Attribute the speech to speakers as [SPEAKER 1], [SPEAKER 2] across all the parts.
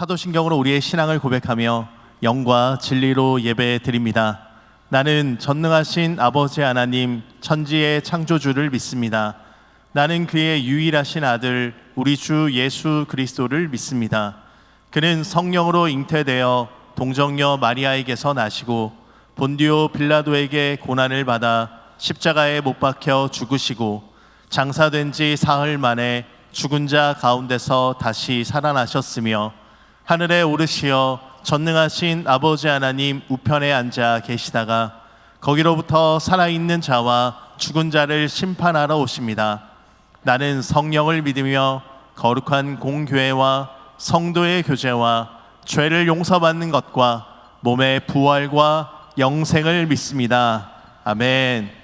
[SPEAKER 1] 사도신경으로 우리의 신앙을 고백하며 영과 진리로 예배 드립니다. 나는 전능하신 아버지 하나님 천지의 창조주를 믿습니다. 나는 그의 유일하신 아들 우리 주 예수 그리스도를 믿습니다. 그는 성령으로 잉태되어 동정녀 마리아에게서 나시고 본디오 빌라도에게 고난을 받아 십자가에 못 박혀 죽으시고 장사된 지 사흘 만에 죽은 자 가운데서 다시 살아나셨으며 하늘에 오르시어 전능하신 아버지 하나님 우편에 앉아 계시다가 거기로부터 살아있는 자와 죽은 자를 심판하러 오십니다. 나는 성령을 믿으며 거룩한 공교회와 성도의 교제와 죄를 용서받는 것과 몸의 부활과 영생을 믿습니다. 아멘.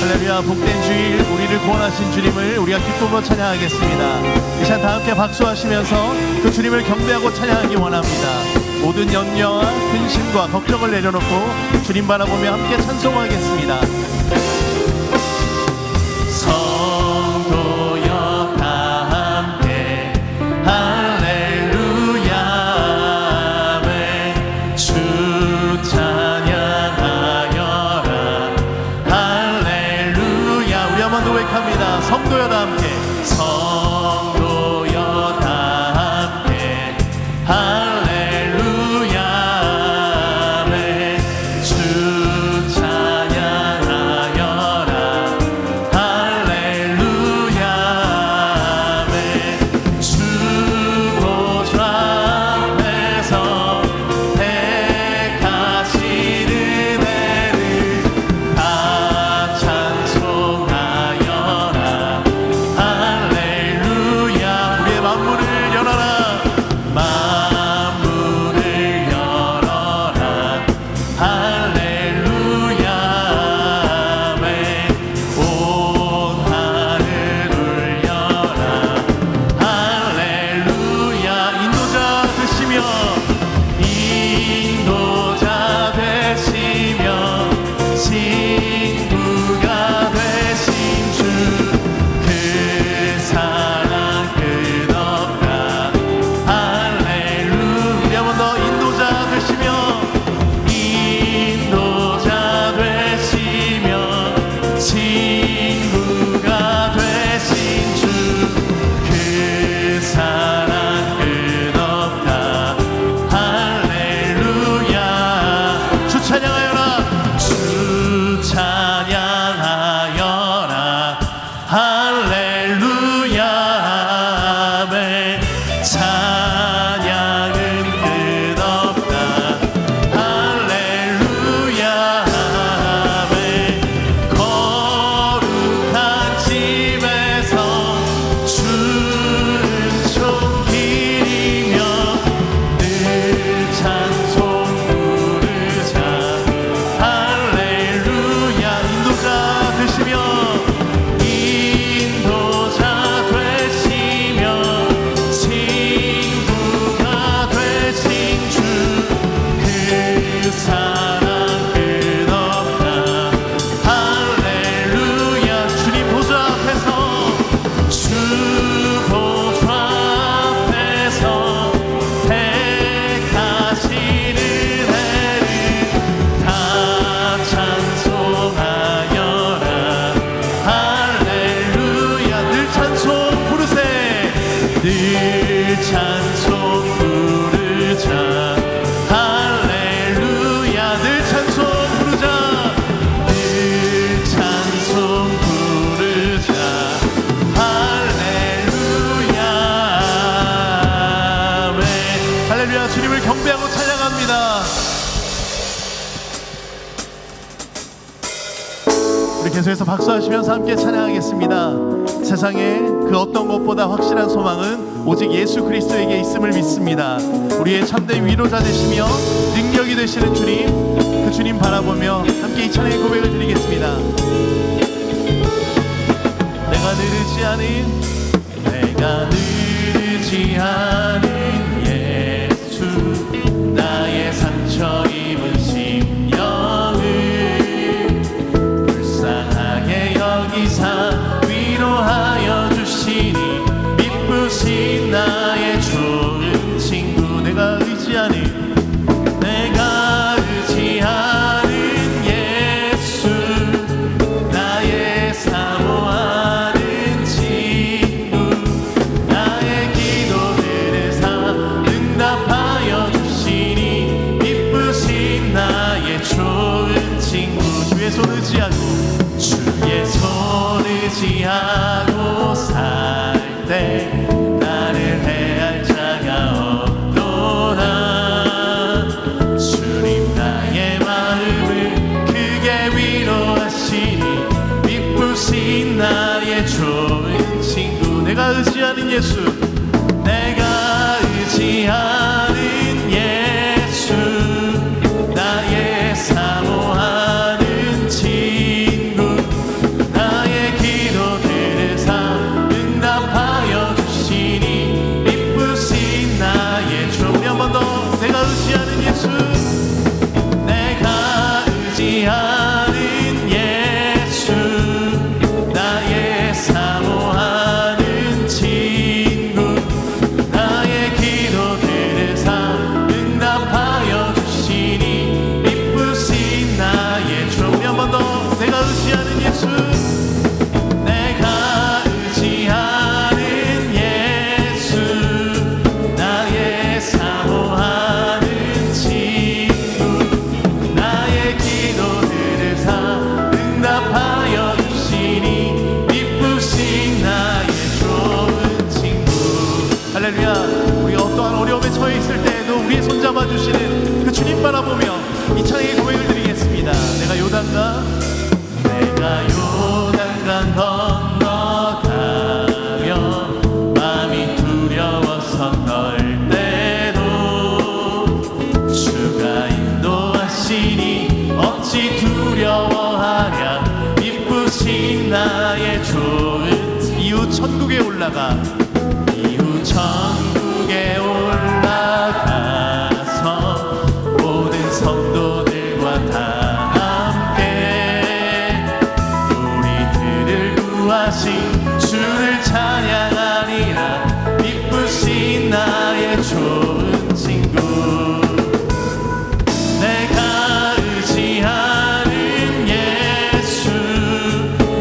[SPEAKER 1] 할렐루야. 복된 주일, 우리를 구원하신 주님을 우리가 기쁨으로 찬양하겠습니다. 이 시간 다 함께 박수하시면서 그 주님을 경배하고 찬양하기 원합니다. 모든 염려와 근심과 걱정을 내려놓고 주님 바라보며 함께 찬송하겠습니다. 성도여 다 함께 할렐루야 아멘. 주 찬양하여라 할렐루야. 우리 한번 고백합니다. 성도여 다 함께, 성도여 다 함께 할렐루야 아멘. 주 찬양하여라 할렐루야 아멘. 주 보좌 앞에서 택하신 은혜를 다 찬송하여라 할렐루야. 우리의 만물을 열어라, 만물을 열어라 할렐루야 아멘. 온 하늘을 열어라 할렐루야. 인도자 되시며 인도자 되시며 친구가 되신 주 그 사랑 끝없다 할렐루야. 우리 한 번 더 인도자 되시며 인도자 되시며 친구가 되신 주 그 사랑 끝없다 할렐루야. 주 찬양하여라, 주 찬양하여라 할렐루야 아멘. 찬양은 끝없다 할렐루야 아멘. 거룩한 집에서 주는 총기리며 늘 찬송 부르자 할렐루야. 인도자 되시며 인도자 되시며 친구가 되신 주 그 사랑 끝없다 할렐루야. 주님 보좌 앞에서, 주 보좌 앞에서 택하신 은혜를 다 찬송하여라 할렐루야. 늘 찬송 부르세, 늘 찬송 부르자 할렐루야. 늘 찬송 부르자, 늘 찬송 부르자 할렐루야 아멘. 할렐루야. 주님을 경배하고 찬양합니다. 우리 계속해서 박수하시면서 함께 찬양하겠습니다. 세상에 그 어떤 것보다 확실한 소망은 오직 예수 그리스도에게 있음을 믿습니다. 우리의 참된 위로자 되시며 능력이 되시는 주님, 그 주님 바라보며 함께 이 찬양의 고백을 드리겠습니다. 내가 느리지 않은 예수, 나의 상처 입은 심령을 불쌍하게 여기사 위로하여 주시니 미쁘신 나 의지하는 내가 의지하는 예수 나의 사모하는 친구 나의 기도들을 응답하여 주시니 기쁘신 나의 좋은 친구 주의 손 의지하고 주의 손 의지하고 살 때 나를 해할 자가 없도다 주님 나의 마음을 크게 위로하시니 기쁘신 나의 좋은 친구 내가 의지하는 예수 내가 의지하는 예수 나의 사모하는 친구 나의 기도들을 응답하여 주시니 기쁘신 나의 주 우리 한 번 더 내가 의지하는 예수 내가 의지하는 예수 나의 사모하는 친구 나의 기도들을 응답하여 주시니 기쁘신 나의 주 우리 한 번 더 내가 의지하는 예수 내가 의지하는 예수 나의 사모하는 친구 나의 기도들을 응답하여 주시니 기쁘신 나의 좋은 친구 할렐루야 우리가 어떠한 어려움에 처해 있을 때에도 우리의 손잡아 주시는 그 주님 바라보며 이 찬양의 고백을 드리겠습니다 내가 요단강 건너가며 마음이 두려워서 떨 때도 주가 인도하시니 어찌 두려워하랴 기쁘신 나의 좋은 이후 천국에 올라가 이후 천국에 올라가서 모든 성도들과 다 주를 찬양하리라 기쁘신 나의 좋은 친구 내가 의지하는 예수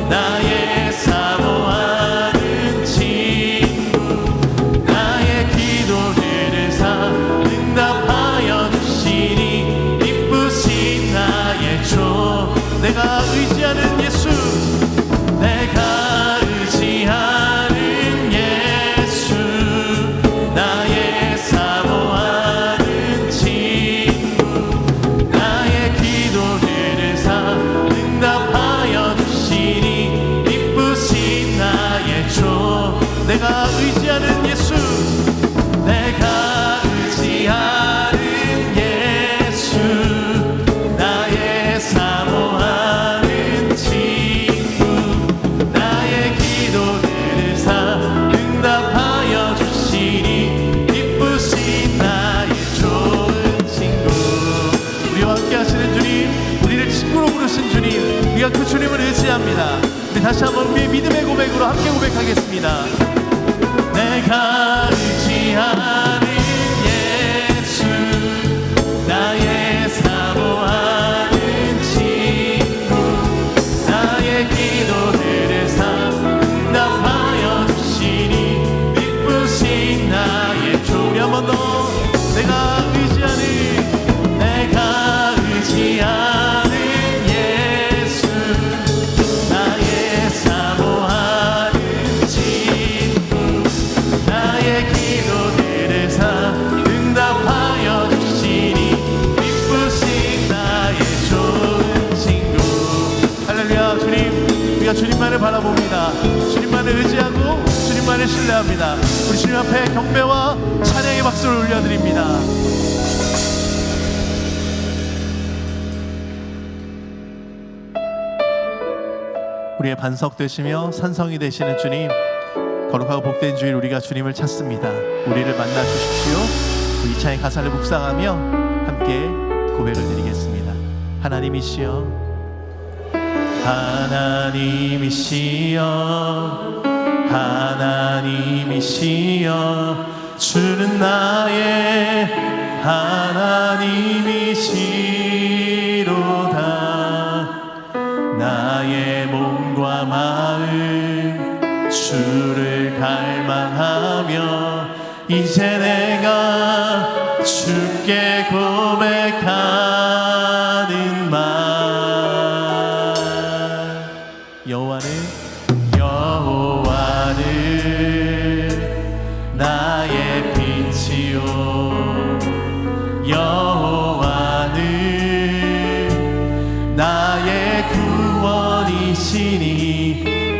[SPEAKER 1] 나의 사모하는 친구 나의 기도들을 응답하여 주시니 기쁘신 나의 조 내가 의지하는 예수 내가 의지하는 예수 나의 사모하는 친구 나의 기도들을 응답하여 주시니 기쁘신 나의 조 내가 의지하는 예수 내가 의지하는 예수 나의 사모하는 친구 나의 기도들을 응답하여 주시니 기쁘신 나의 좋은 친구 우리와 함께 하시는 주님 우리를 친구로 부르신 주님 우리가 그 주님을 의지합니다 우리 다시 한번 우리의 믿음의 고백으로 함께 고백하겠습니다 내가 의지하는 예수 나의 사모하는 친구 나의 기도들을 응답하여 주시니 기쁘신 나의 주 우리 한 번 더 내가 의지하는 예수 나의 사모하는 친구 나의 기도들을 응답하여 주시니 기쁘신 나의 좋은 친구 할렐루야 주님 우리가 주님만을 바라봅니다 주님만을 의지하고 주님만을 신뢰합니다 우리 주님 앞에 경배와 찬양의 박수를 올려드립니다 우리의 반석 되시며 산성이 되시는 주님 거룩하고 복된 주일 우리가 주님을 찾습니다 우리를 만나 주십시오 이 차의 가사를 묵상하며 함께 고백을 드리겠습니다 하나님이시여 하나님이시여 하나님이시여 주는 나의 하나님이시로다. 나의 몸과 마음 주를 갈망하며 이제 내가 주께 고백하는 말. 여호와는 나의 빛이요 여호와는 나의 구원이시니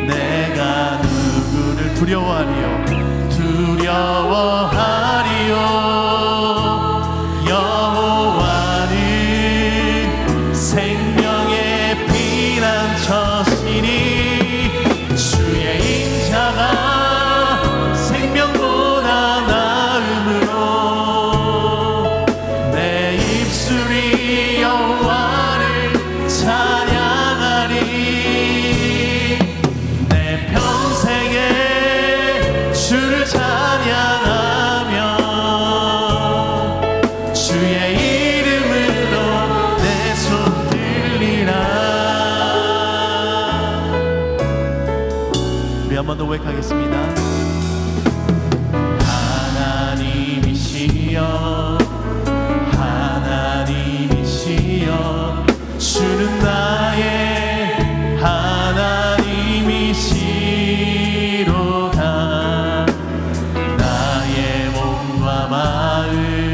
[SPEAKER 1] 내가 누구를 두려워하리요 여호와는 생명의 피난처시니 주의 인자가 생명보다 나음으로 내 입술이 여호와를 찬양하리. 내 평생에 주를 찬양하며 주의 이름으로 내 손 들리라. 우리 한 번 더 고백하겠습니다. 하나님이시여 하나님이시여 주는 나의 하나님이시로다. 나의 몸과 마음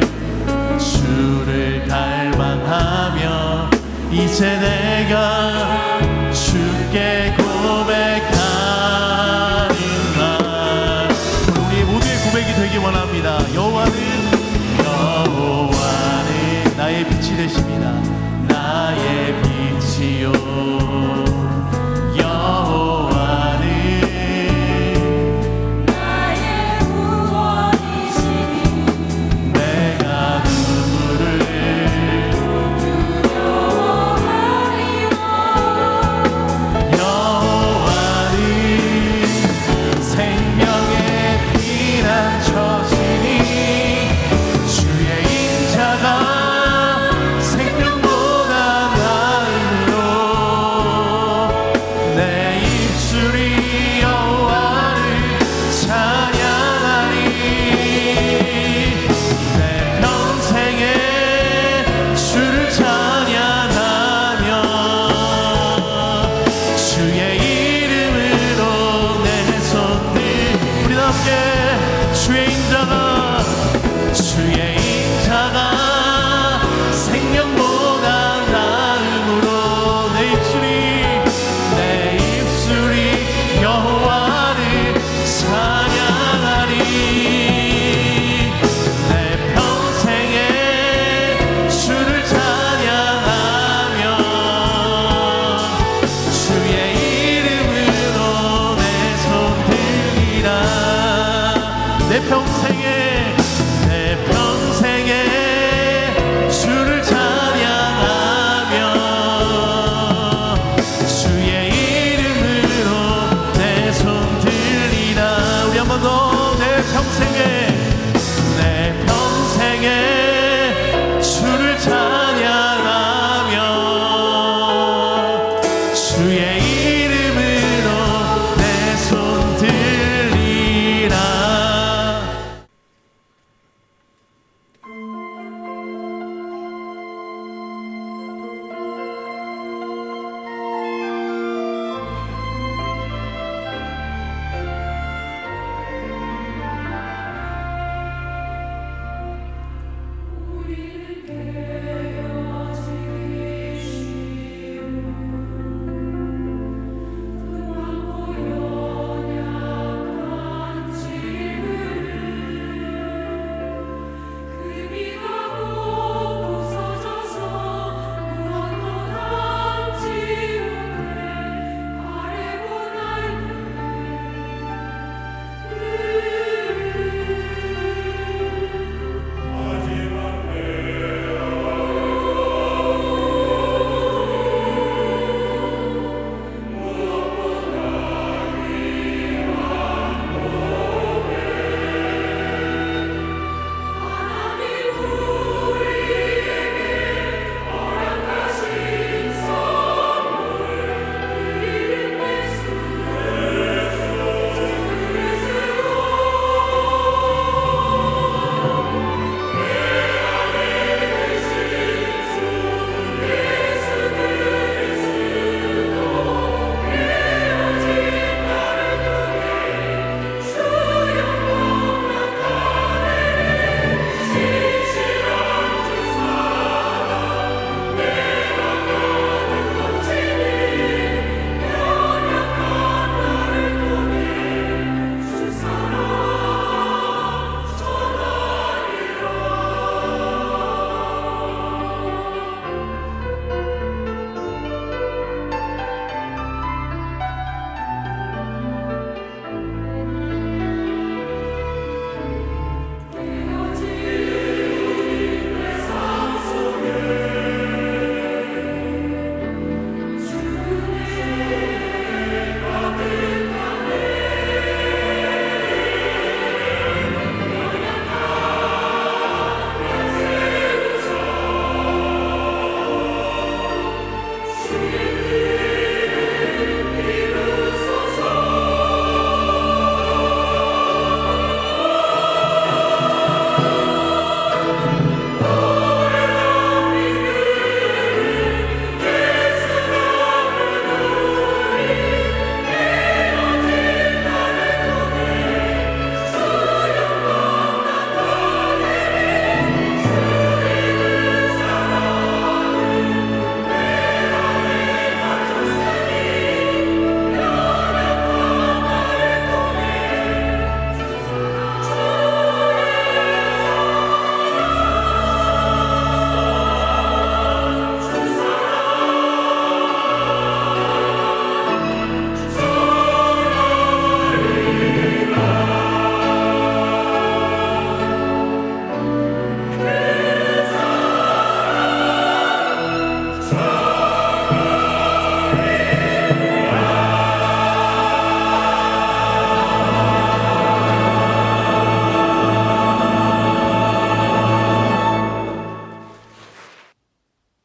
[SPEAKER 1] 주를 갈망하며 이제 내가 주께 고백하는 말. 우리 모두의 고백이 되기 원합니다. 여호와는 나의 빛이 되십니다. 나의 빛이요 여호와는 나의 구원이시니 내가 누구를 두려워하리요. 여호와는 생명의 피난처시니 주의 인자가 생명보다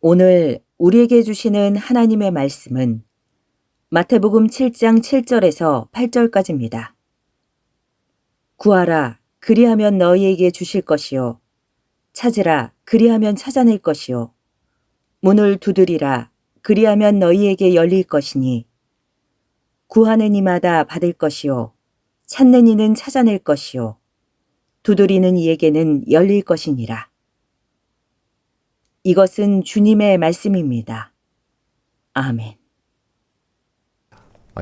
[SPEAKER 2] 오늘 우리에게 주시는 하나님의 말씀은 마태복음 7장 7절에서 8절까지입니다. 구하라, 그리하면 너희에게 주실 것이요. 찾으라, 그리하면 찾아낼 것이요. 문을 두드리라, 그리하면 너희에게 열릴 것이니 구하는 이마다 받을 것이요. 찾는 이는 찾아낼 것이요. 두드리는 이에게는 열릴 것이니라. 이것은 주님의 말씀입니다. 아멘.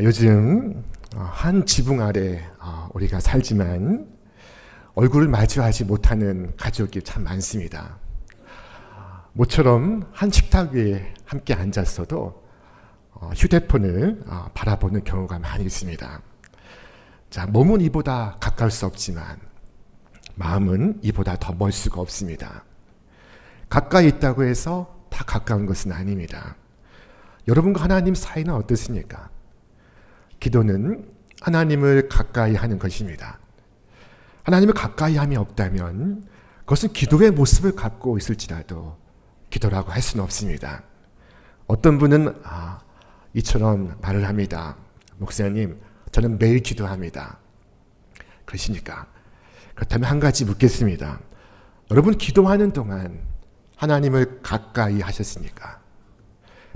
[SPEAKER 3] 요즘 한 지붕 아래 우리가 살지만 얼굴을 마주하지 못하는 가족이 참 많습니다. 모처럼 한 식탁 위에 함께 앉았어도 휴대폰을 바라보는 경우가 많이 있습니다. 자, 몸은 이보다 가까울 수 없지만 마음은 이보다 더 멀 수가 없습니다. 가까이 있다고 해서 다 가까운 것은 아닙니다. 여러분과 하나님 사이는 어떻습니까? 기도는 하나님을 가까이 하는 것입니다. 하나님을 가까이 함이 없다면 그것은 기도의 모습을 갖고 있을지라도 기도라고 할 수는 없습니다. 어떤 분은 이처럼 말을 합니다. 목사님, 저는 매일 기도합니다. 그러십니까? 그렇다면 한 가지 묻겠습니다. 여러분 기도하는 동안 하나님을 가까이 하셨습니까?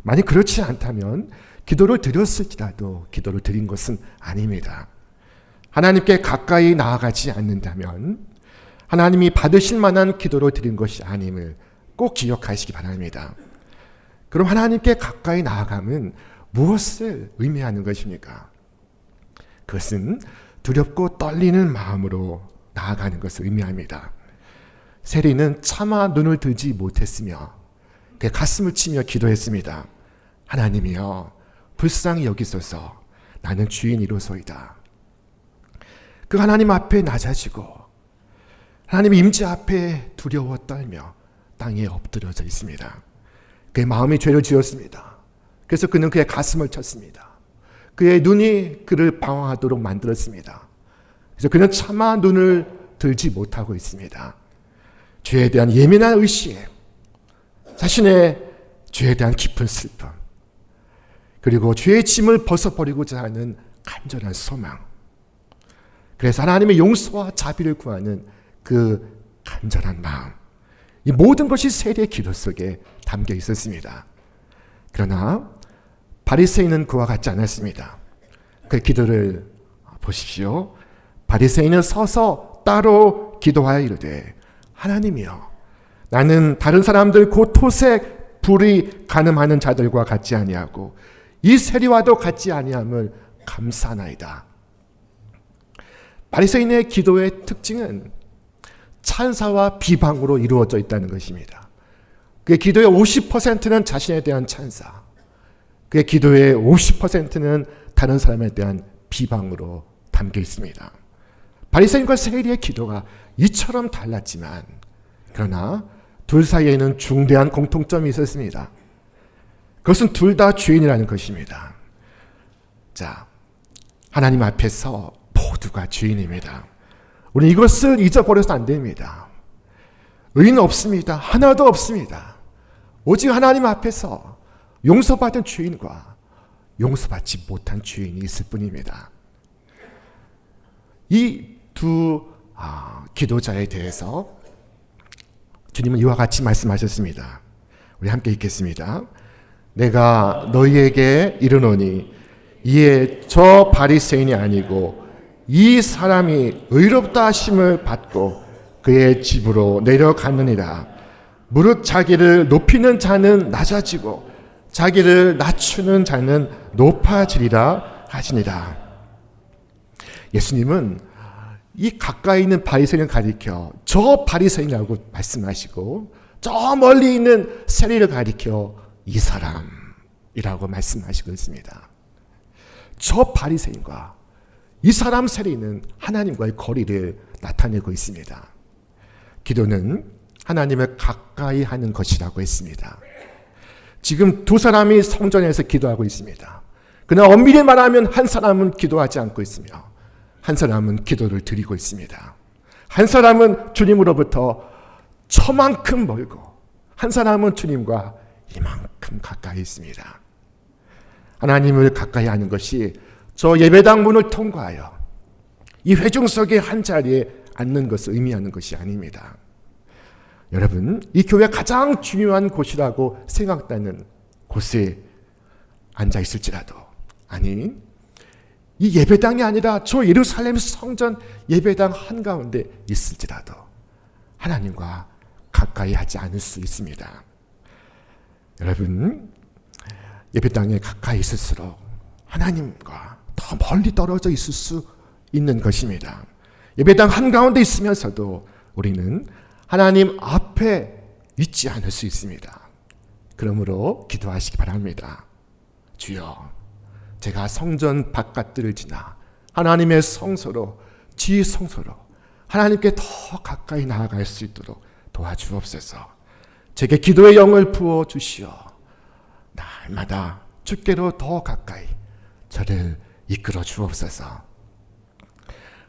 [SPEAKER 3] 만약 그렇지 않다면 기도를 드렸을지라도 기도를 드린 것은 아닙니다. 하나님께 가까이 나아가지 않는다면 하나님이 받으실 만한 기도를 드린 것이 아님을 꼭 기억하시기 바랍니다. 그럼 하나님께 가까이 나아가면 무엇을 의미하는 것입니까? 그것은 두렵고 떨리는 마음으로 나아가는 것을 의미합니다. 세리는 차마 눈을 들지 못했으며 그의 가슴을 치며 기도했습니다. 하나님이여 불쌍히 여기소서, 나는 주인이로소이다. 그 하나님 앞에 낮아지고 하나님의 임재 앞에 두려워 떨며 땅에 엎드려져 있습니다. 그의 마음이 죄를 지었습니다. 그래서 그는 그의 가슴을 쳤습니다. 그의 눈이 그를 방황하도록 만들었습니다. 그래서 그는 차마 눈을 들지 못하고 있습니다. 죄에 대한 예민한 의심, 자신의 죄에 대한 깊은 슬픔, 그리고 죄의 짐을 벗어버리고자 하는 간절한 소망, 그래서 하나님의 용서와 자비를 구하는 그 간절한 마음, 이 모든 것이 세리의 기도 속에 담겨 있었습니다. 그러나 바리새인은 그와 같지 않았습니다. 그 기도를 보십시오. 바리새인은 서서 따로 기도하여 이르되 하나님이여, 나는 다른 사람들 곧 토색 불이 간음하는 자들과 같지 아니하고 이 세리와도 같지 아니함을 감사하나이다. 바리새인의 기도의 특징은 찬사와 비방으로 이루어져 있다는 것입니다. 그의 기도의 50%는 자신에 대한 찬사, 그의 기도의 50%는 다른 사람에 대한 비방으로 담겨 있습니다. 바리새인과 세리의 기도가 이처럼 달랐지만 그러나 둘 사이에는 중대한 공통점이 있었습니다. 그것은 둘 다 죄인이라는 것입니다. 자, 하나님 앞에서 모두가 죄인입니다. 우리 이것을 잊어버려서 안 됩니다. 의인 없습니다. 하나도 없습니다. 오직 하나님 앞에서 용서받은 죄인과 용서받지 못한 죄인이 있을 뿐입니다. 이 두 기도자에 대해서 주님은 이와 같이 말씀하셨습니다. 우리 함께 읽겠습니다. 내가 너희에게 이르노니 이에 저 바리새인이 아니고 이 사람이 의롭다 하심을 받고 그의 집으로 내려가느니라. 무릇 자기를 높이는 자는 낮아지고 자기를 낮추는 자는 높아지리라 하시니라. 예수님은 이 가까이 있는 바리새인을 가리켜 저 바리새인이라고 말씀하시고 저 멀리 있는 세리를 가리켜 이 사람이라고 말씀하시고 있습니다. 저 바리새인과 이 사람 세리는 하나님과의 거리를 나타내고 있습니다. 기도는 하나님을 가까이 하는 것이라고 했습니다. 지금 두 사람이 성전에서 기도하고 있습니다. 그러나 엄밀히 말하면 한 사람은 기도하지 않고 있으며 한 사람은 기도를 드리고 있습니다. 한 사람은 주님으로부터 저만큼 멀고 한 사람은 주님과 이만큼 가까이 있습니다. 하나님을 가까이 하는 것이 저 예배당 문을 통과하여 이 회중석의 한 자리에 앉는 것을 의미하는 것이 아닙니다. 여러분, 이 교회 가장 중요한 곳이라고 생각되는 곳에 앉아 있을지라도, 아니, 이 예배당이 아니라 저 예루살렘 성전 예배당 한가운데 있을지라도 하나님과 가까이 하지 않을 수 있습니다. 여러분, 예배당에 가까이 있을수록 하나님과 더 멀리 떨어져 있을 수 있는 것입니다. 예배당 한가운데 있으면서도 우리는 하나님 앞에 있지 않을 수 있습니다. 그러므로 기도하시기 바랍니다. 주여, 제가 성전 바깥들을 지나 하나님의 성소로, 지성소로 하나님께 더 가까이 나아갈 수 있도록 도와주옵소서. 제게 기도의 영을 부어 주시어 날마다 주께로 더 가까이 저를 이끌어 주옵소서.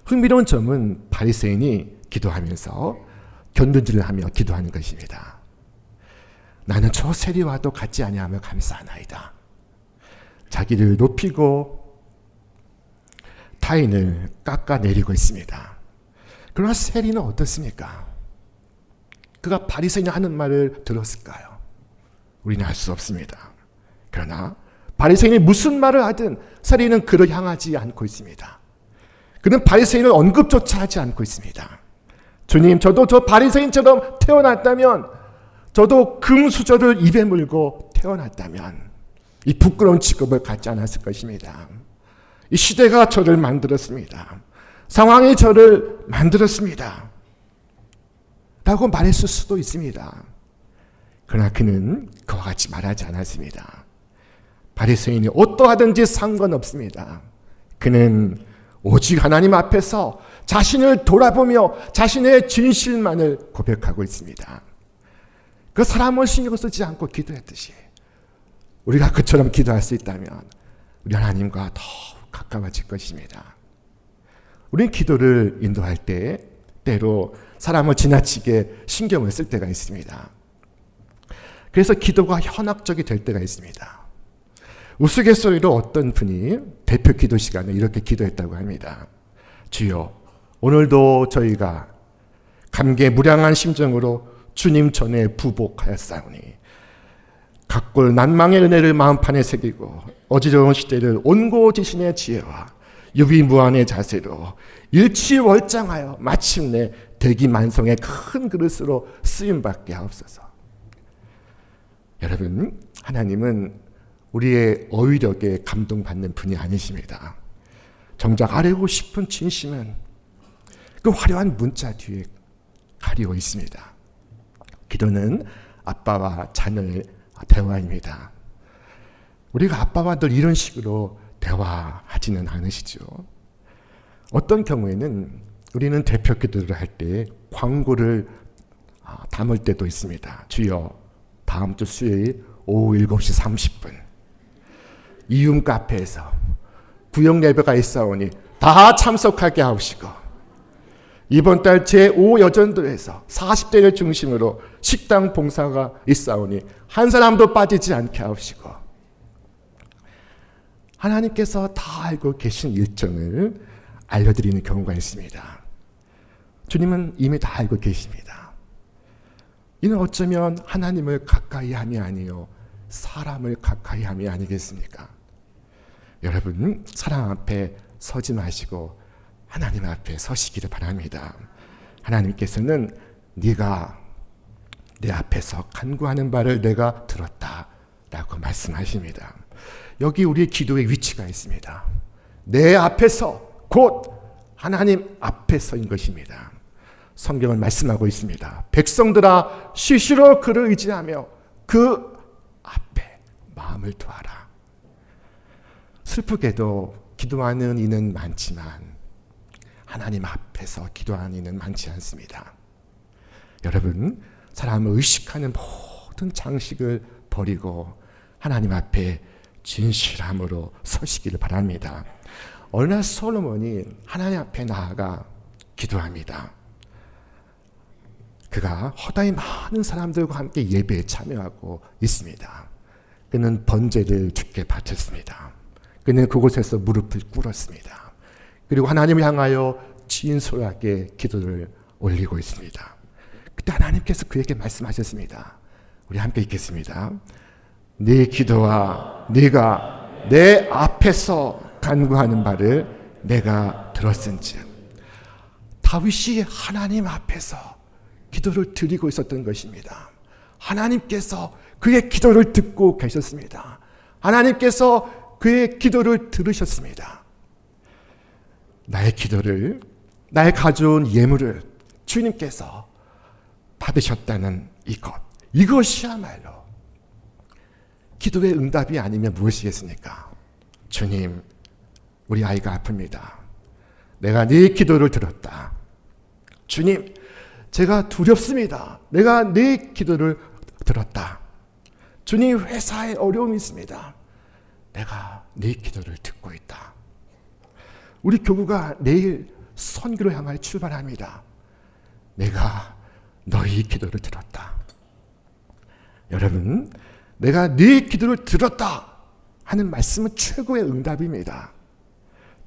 [SPEAKER 3] 흥미로운 점은 바리새인이 기도하면서 견눈질을 하며 기도하는 것입니다. 나는 저 세리와도 같지 아니하며 감사하나이다. 자기를 높이고 타인을 깎아내리고 있습니다. 그러나 세리는 어떻습니까? 그가 바리새인이 하는 말을 들었을까요? 우리는 알 수 없습니다. 그러나 바리새인이 무슨 말을 하든 세리는 그를 향하지 않고 있습니다. 그는 바리새인을 언급조차 하지 않고 있습니다. 주님, 저도 저 바리새인처럼 태어났다면, 저도 금수저를 입에 물고 태어났다면 이 부끄러운 직업을 갖지 않았을 것입니다. 이 시대가 저를 만들었습니다. 상황이 저를 만들었습니다. 라고 말했을 수도 있습니다. 그러나 그는 그와 같이 말하지 않았습니다. 바리새인이 어떠하든지 상관없습니다. 그는 오직 하나님 앞에서 자신을 돌아보며 자신의 진실만을 고백하고 있습니다. 그 사람을 신경 쓰지 않고 기도했듯이 우리가 그처럼 기도할 수 있다면 우리 하나님과 더 가까워질 것입니다. 우리는 기도를 인도할 때 때로 사람을 지나치게 신경을 쓸 때가 있습니다. 그래서 기도가 현학적이 될 때가 있습니다. 우스갯소리로 어떤 분이 대표 기도 시간에 이렇게 기도했다고 합니다. 주여, 오늘도 저희가 감개무량한 심정으로 주님 전에 부복하였사오니 각골 난망의 은혜를 마음판에 새기고 어지러운 시대를 온고지신의 지혜와 유비무한의 자세로 일치월장하여 마침내 대기만성의 큰 그릇으로 쓰임받게 하옵소서. 여러분, 하나님은 우리의 어휘력에 감동받는 분이 아니십니다. 정작 아뢰고 싶은 진심은 그 화려한 문자 뒤에 가리고 있습니다. 기도는 아빠와 자녀의 대화입니다. 우리가 아빠와 늘 이런 식으로 대화하지는 않으시죠. 어떤 경우에는 우리는 대표 기도를 할 때 광고를 담을 때도 있습니다. 주여, 다음 주 수요일 오후 7시 30분 이윤 카페에서 구역 예배가 있사오니 다 참석하게 하옵시고, 이번 달 제5 여전도에서 40대를 중심으로 식당 봉사가 있사오니 한 사람도 빠지지 않게 하옵시고, 하나님께서 다 알고 계신 일정을 알려드리는 경우가 있습니다. 주님은 이미 다 알고 계십니다. 이는 어쩌면 하나님을 가까이 함이 아니요 사람을 가까이 함이 아니겠습니까? 여러분, 사람 앞에 서지 마시고 하나님 앞에 서시기를 바랍니다. 하나님께서는 네가 내 앞에서 간구하는 바를 내가 들었다 라고 말씀하십니다. 여기 우리의 기도의 위치가 있습니다. 내 앞에서, 곧 하나님 앞에서인 것입니다. 성경은 말씀하고 있습니다. 백성들아, 시시로 그를 의지하며 그 앞에 마음을 두어라. 슬프게도 기도하는 이는 많지만 하나님 앞에서 기도하는 이는 많지 않습니다. 여러분, 사람을 의식하는 모든 장식을 버리고 하나님 앞에 진실함으로 서시기를 바랍니다. 어느 날 솔로몬이 하나님 앞에 나아가 기도합니다. 그가 허다히 많은 사람들과 함께 예배에 참여하고 있습니다. 그는 번제를 주께 바쳤습니다. 그는 그곳에서 무릎을 꿇었습니다. 그리고 하나님을 향하여 진솔하게 기도를 올리고 있습니다. 그때 하나님께서 그에게 말씀하셨습니다. 우리 함께 읽겠습니다. 네 기도와 네가 내 앞에서 간구하는 바를 내가 들었은즉. 다윗이 하나님 앞에서 기도를 드리고 있었던 것입니다. 하나님께서 그의 기도를 듣고 계셨습니다. 하나님께서 그의 기도를 들으셨습니다. 나의 기도를, 나의 가져온 예물을 주님께서 받으셨다는 이것이야말로 기도의 응답이 아니면 무엇이겠습니까? 주님, 우리 아이가 아픕니다. 내가 네 기도를 들었다. 주님, 제가 두렵습니다. 내가 네 기도를 들었다. 주님, 회사에 어려움이 있습니다. 내가 네 기도를 듣고 있다. 우리 교구가 내일 선교를 향하여 출발합니다. 내가 너희 기도를 들었다. 여러분, 내가 네 기도를 들었다 하는 말씀은 최고의 응답입니다.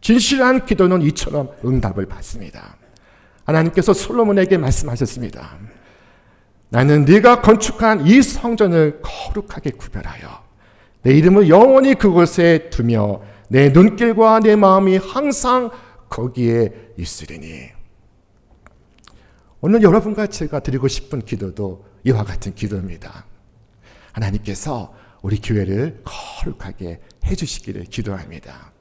[SPEAKER 3] 진실한 기도는 이처럼 응답을 받습니다. 하나님께서 솔로몬에게 말씀하셨습니다. 나는 네가 건축한 이 성전을 거룩하게 구별하여 내 이름을 영원히 그곳에 두며 내 눈길과 내 마음이 항상 거기에 있으리니. 오늘 여러분과 제가 드리고 싶은 기도도 이와 같은 기도입니다. 하나님께서 우리 교회를 거룩하게 해주시기를 기도합니다.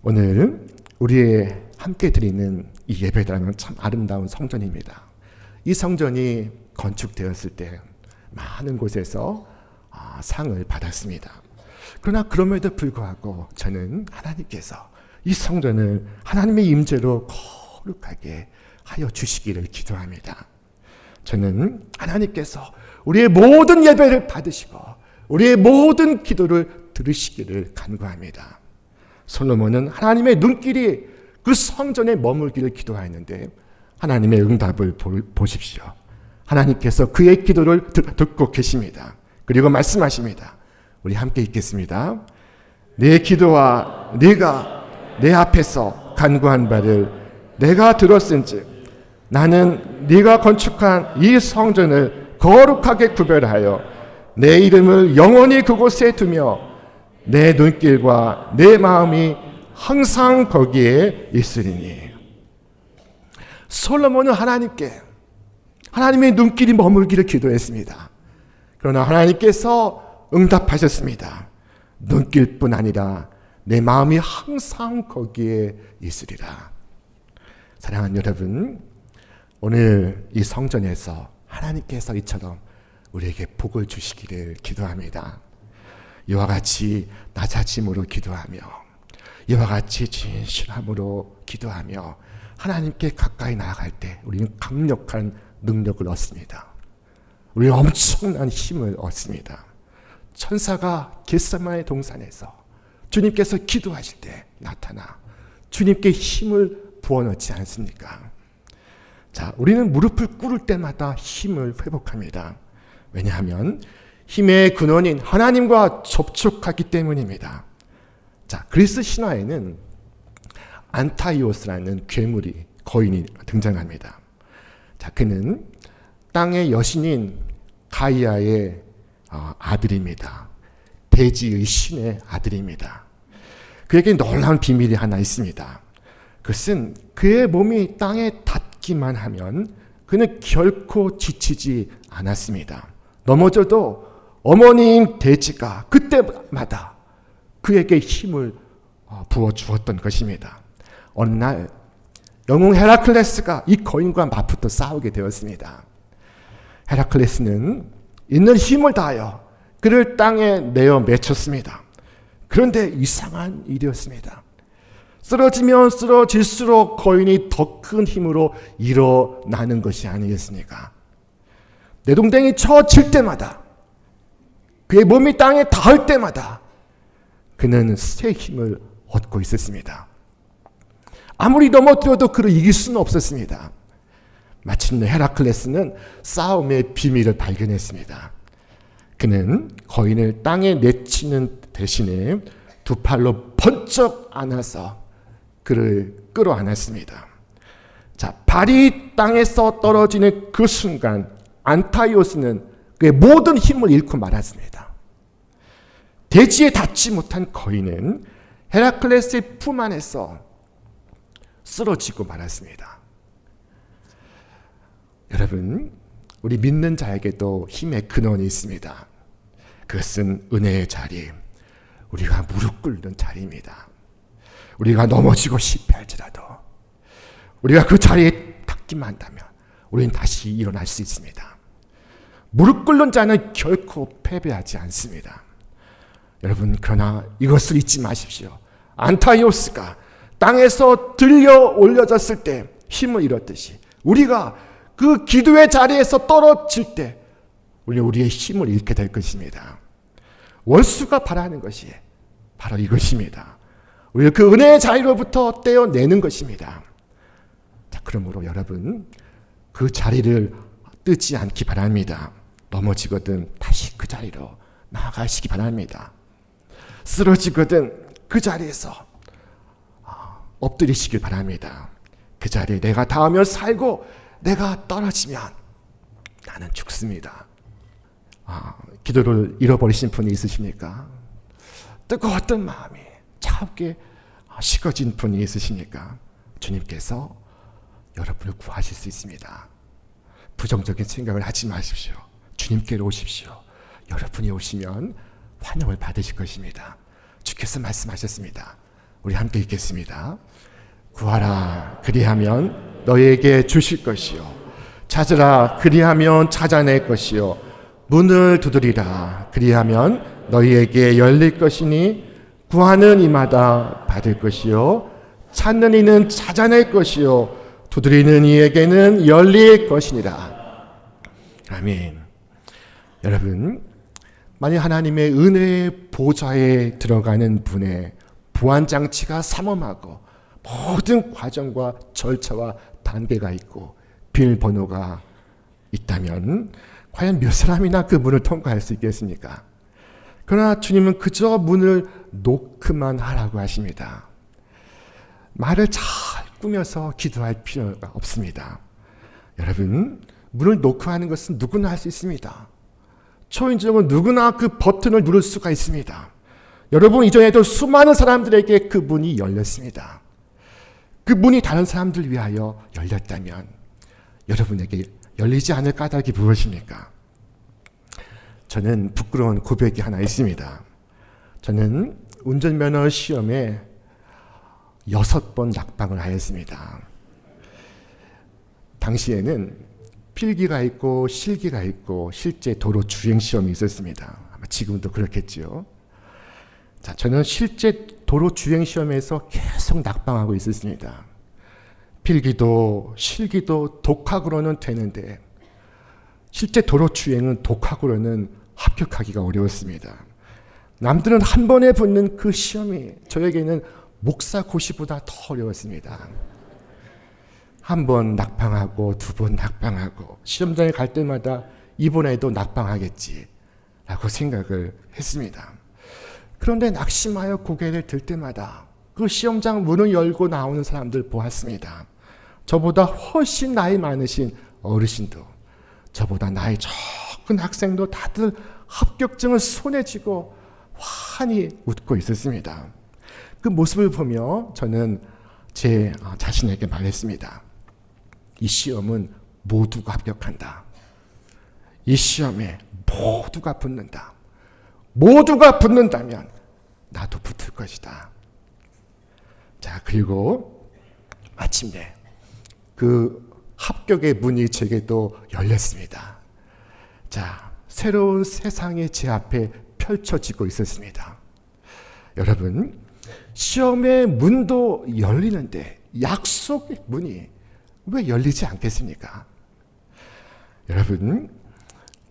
[SPEAKER 3] 오늘 우리의 함께 드리는 이 예배당은 참 아름다운 성전입니다. 이 성전이 건축되었을 때 많은 곳에서 상을 받았습니다. 그러나 그럼에도 불구하고 저는 하나님께서 이 성전을 하나님의 임재로 거룩하게 하여 주시기를 기도합니다. 저는 하나님께서 우리의 모든 예배를 받으시고 우리의 모든 기도를 들으시기를 간구합니다. 솔로몬은 하나님의 눈길이 그 성전에 머물기를 기도하였는데 하나님의 응답을 보십시오. 하나님께서 그의 기도를 듣고 계십니다. 그리고 말씀하십니다. 우리 함께 읽겠습니다. 내 기도와 네가 내 앞에서 간구한 바를 내가 들었은즉 나는 네가 건축한 이 성전을 거룩하게 구별하여 내 이름을 영원히 그곳에 두며 내 눈길과 내 마음이 항상 거기에 있으리니. 솔로몬은 하나님의 눈길이 머물기를 기도했습니다. 그러나 하나님께서 응답하셨습니다. 눈길뿐 아니라 내 마음이 항상 거기에 있으리라. 사랑하는 여러분, 오늘 이 성전에서 하나님께서 이처럼 우리에게 복을 주시기를 기도합니다. 이와 같이 낮아짐으로 기도하며 이와 같이 진실함으로 기도하며 하나님께 가까이 나아갈 때 우리는 강력한 능력을 얻습니다. 우리는 엄청난 힘을 얻습니다. 천사가 겟세마네 동산에서 주님께서 기도하실 때 나타나 주님께 힘을 부어넣지 않습니까? 자, 우리는 무릎을 꿇을 때마다 힘을 회복합니다. 왜냐하면 힘의 근원인 하나님과 접촉하기 때문입니다. 자, 그리스 신화에는 안타이오스라는 괴물이 거인이 등장합니다. 자, 그는 땅의 여신인 가이아의 아들입니다. 대지의 신의 아들입니다. 그에게 놀라운 비밀이 하나 있습니다. 그것은 그의 몸이 땅에 닿기만 하면 그는 결코 지치지 않았습니다. 넘어져도 어머니인 대지가 그때마다 그에게 힘을 부어주었던 것입니다. 어느 날 영웅 헤라클레스가 이 거인과 맞붙어 싸우게 되었습니다. 헤라클레스는 있는 힘을 다하여 그를 땅에 내어 맺혔습니다. 그런데 이상한 일이었습니다. 쓰러지면 쓰러질수록 거인이 더 큰 힘으로 일어나는 것이 아니겠습니까? 내동댕이 쳐질 때마다 그의 몸이 땅에 닿을 때마다 그는 새 힘을 얻고 있었습니다. 아무리 넘어뜨려도 그를 이길 수는 없었습니다. 마침내 헤라클레스는 싸움의 비밀을 발견했습니다. 그는 거인을 땅에 내치는 대신에 두 팔로 번쩍 안아서 그를 끌어안았습니다. 자, 발이 땅에서 떨어지는 그 순간 안타이오스는 그의 모든 힘을 잃고 말았습니다. 대지에 닿지 못한 거인은 헤라클레스의 품 안에서 쓰러지고 말았습니다. 여러분, 우리 믿는 자에게도 힘의 근원이 있습니다. 그것은 은혜의 자리, 우리가 무릎 꿇는 자리입니다. 우리가 넘어지고 실패할지라도 우리가 그 자리에 닿기만 한다면 우리는 다시 일어날 수 있습니다. 무릎 꿇는 자는 결코 패배하지 않습니다. 여러분, 그러나 이것을 잊지 마십시오. 안타이오스가 땅에서 들려 올려졌을 때 힘을 잃었듯이 우리가 그 기도의 자리에서 떨어질 때 우리의 힘을 잃게 될 것입니다. 원수가 바라는 것이 바로 이것입니다. 우리를 그 은혜의 자리로부터 떼어내는 것입니다. 자, 그러므로 여러분, 그 자리를 뜨지 않기 바랍니다. 넘어지거든 다시 그 자리로 나아가시기 바랍니다. 쓰러지거든 그 자리에서 엎드리시길 바랍니다. 그 자리에 내가 닿으면 살고 내가 떨어지면 나는 죽습니다. 기도를 잃어버리신 분이 있으십니까? 뜨거웠던 마음이 차갑게 식어진 분이 있으십니까? 주님께서 여러분을 구하실 수 있습니다. 부정적인 생각을 하지 마십시오. 주님께로 오십시오. 여러분이 오시면 환영을 받으실 것입니다. 주께서 말씀하셨습니다. 우리 함께 읽겠습니다. 구하라 그리하면 너희에게 주실 것이요 찾으라 그리하면 찾아낼 것이요 문을 두드리라 그리하면 너희에게 열릴 것이니 구하는 이마다 받을 것이요 찾는 이는 찾아낼 것이요 두드리는 이에게는 열릴 것이니라. 아멘. 여러분, 만약 하나님의 은혜의 보좌에 들어가는 분의 보안장치가 삼엄하고 모든 과정과 절차와 단계가 있고 비밀번호가 있다면 과연 몇 사람이나 그 문을 통과할 수 있겠습니까? 그러나 주님은 그저 문을 노크만 하라고 하십니다. 말을 잘 꾸며서 기도할 필요가 없습니다. 여러분, 문을 노크하는 것은 누구나 할 수 있습니다. 초인종은 누구나 그 버튼을 누를 수가 있습니다. 여러분, 이전에도 수많은 사람들에게 그 문이 열렸습니다. 그 문이 다른 사람들 위하여 열렸다면 여러분에게 열리지 않을 까닭이 무엇입니까? 저는 부끄러운 고백이 하나 있습니다. 저는 운전면허 시험에 6번 낙방을 하였습니다. 당시에는 필기가 있고 실기가 있고 실제 도로 주행 시험이 있었습니다. 아마 지금도 그렇겠죠. 자, 저는 실제 도로 주행 시험에서 계속 낙방하고 있었습니다. 필기도 실기도 독학으로는 되는데 실제 도로 주행은 독학으로는 합격하기가 어려웠습니다. 남들은 한 번에 붙는 그 시험이 저에게는 목사고시보다 더 어려웠습니다. 한 번 낙방하고 두 번 낙방하고 시험장에 갈 때마다 이번에도 낙방하겠지라고 생각을 했습니다. 그런데 낙심하여 고개를 들 때마다 그 시험장 문을 열고 나오는 사람들 보았습니다. 저보다 훨씬 나이 많으신 어르신도 저보다 나이 적은 학생도 다들 합격증을 손에 쥐고 환히 웃고 있었습니다. 그 모습을 보며 저는 제 자신에게 말했습니다. 이 시험은 모두가 합격한다. 이 시험에 모두가 붙는다. 모두가 붙는다면 나도 붙을 것이다. 자, 그리고 마침내 그 합격의 문이 제게도 열렸습니다. 자, 새로운 세상이 제 앞에 펼쳐지고 있었습니다. 여러분, 시험의 문도 열리는데 약속의 문이 왜 열리지 않겠습니까? 여러분,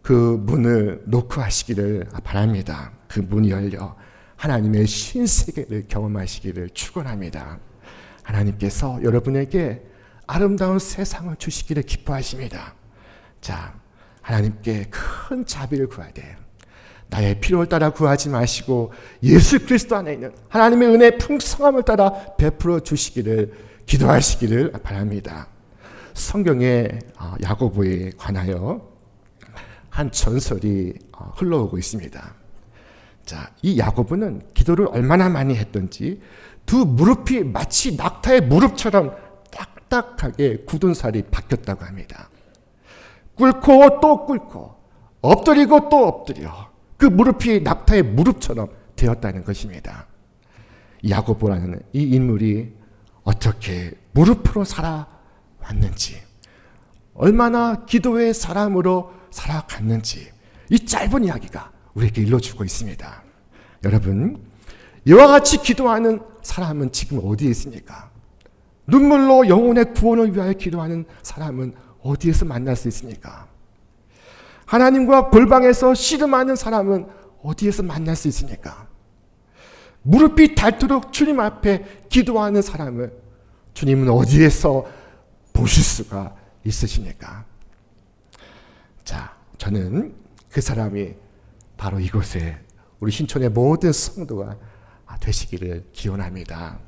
[SPEAKER 3] 그 문을 노크하시기를 바랍니다. 그 문이 열려 하나님의 신세계를 경험하시기를 축원합니다. 하나님께서 여러분에게 아름다운 세상을 주시기를 기뻐하십니다. 자, 하나님께 큰 자비를 구해야 돼요. 나의 필요를 따라 구하지 마시고 예수 그리스도 안에 있는 하나님의 은혜의 풍성함을 따라 베풀어 주시기를 기도하시기를 바랍니다. 성경에 야고보에 관하여 한 전설이 흘러오고 있습니다. 자, 이 야고보는 기도를 얼마나 많이 했던지 두 무릎이 마치 낙타의 무릎처럼 딱딱하게 굳은 살이 바뀌었다고 합니다. 꿇고 또 꿇고 엎드리고 또 엎드려 그 무릎이 낙타의 무릎처럼 되었다는 것입니다. 야고보라는 이 인물이 어떻게 무릎으로 살아왔는지, 얼마나 기도의 사람으로 살아갔는지 이 짧은 이야기가 우리에게 일러주고 있습니다. 여러분, 이와 같이 기도하는 사람은 지금 어디에 있습니까? 눈물로 영혼의 구원을 위하여 기도하는 사람은 어디에서 만날 수 있습니까? 하나님과 골방에서 씨름하는 사람은 어디에서 만날 수 있습니까? 무릎이 닳도록 주님 앞에 기도하는 사람을 주님은 어디에서 보실 수가 있으십니까? 자, 저는 그 사람이 바로 이곳에 우리 신촌의 모든 성도가 되시기를 기원합니다.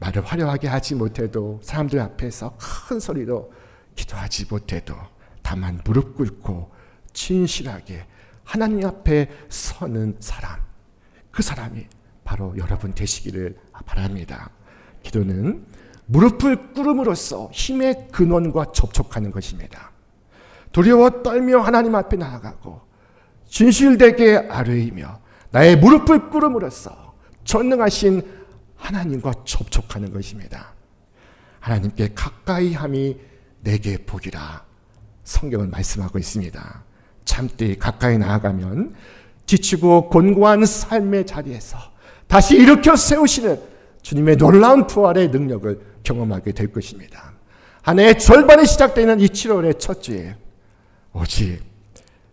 [SPEAKER 3] 말을 화려하게 하지 못해도 사람들 앞에서 큰 소리로 기도하지 못해도 다만 무릎 꿇고 진실하게 하나님 앞에 서는 사람, 그 사람이 바로 여러분 되시기를 바랍니다. 기도는 무릎을 꿇음으로써 힘의 근원과 접촉하는 것입니다. 두려워 떨며 하나님 앞에 나아가고 진실되게 아뢰이며 나의 무릎을 꿇음으로써 전능하신 하나님과 접촉하는 것입니다. 하나님께 가까이 함이 내게 복이라 성경은 말씀하고 있습니다. 참되이 가까이 나아가면 지치고 곤고한 삶의 자리에서 다시 일으켜 세우시는 주님의 놀라운 부활의 능력을 경험하게 될 것입니다. 한 해의 절반이 시작되는 이 7월의 첫 주에 오직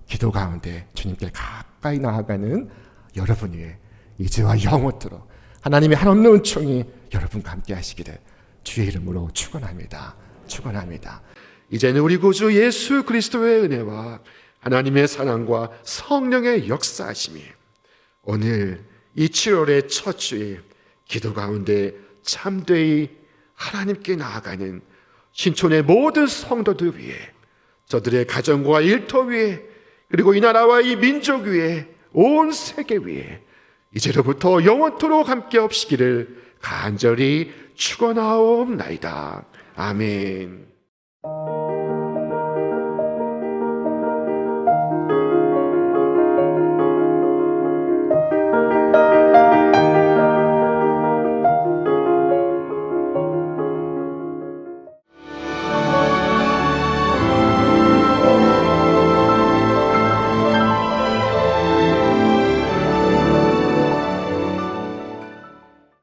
[SPEAKER 3] 기도 가운데 주님께 가까이 나아가는 여러분 위에 이제와 영원토록 하나님의 한없는 은총이 여러분과 함께 하시기를 주의 이름으로 축원합니다. 축원합니다. 이제는 우리 구주 예수 그리스도의 은혜와 하나님의 사랑과 성령의 역사하심이 오늘 이 7월의 첫 주에 기도 가운데 참되이 하나님께 나아가는 신촌의 모든 성도들 위해, 저들의 가정과 일터 위에, 그리고 이 나라와 이 민족 위에, 온 세계 위에 이제로부터 영원토록 함께 없시기를 간절히 축원하옵나이다. 아멘.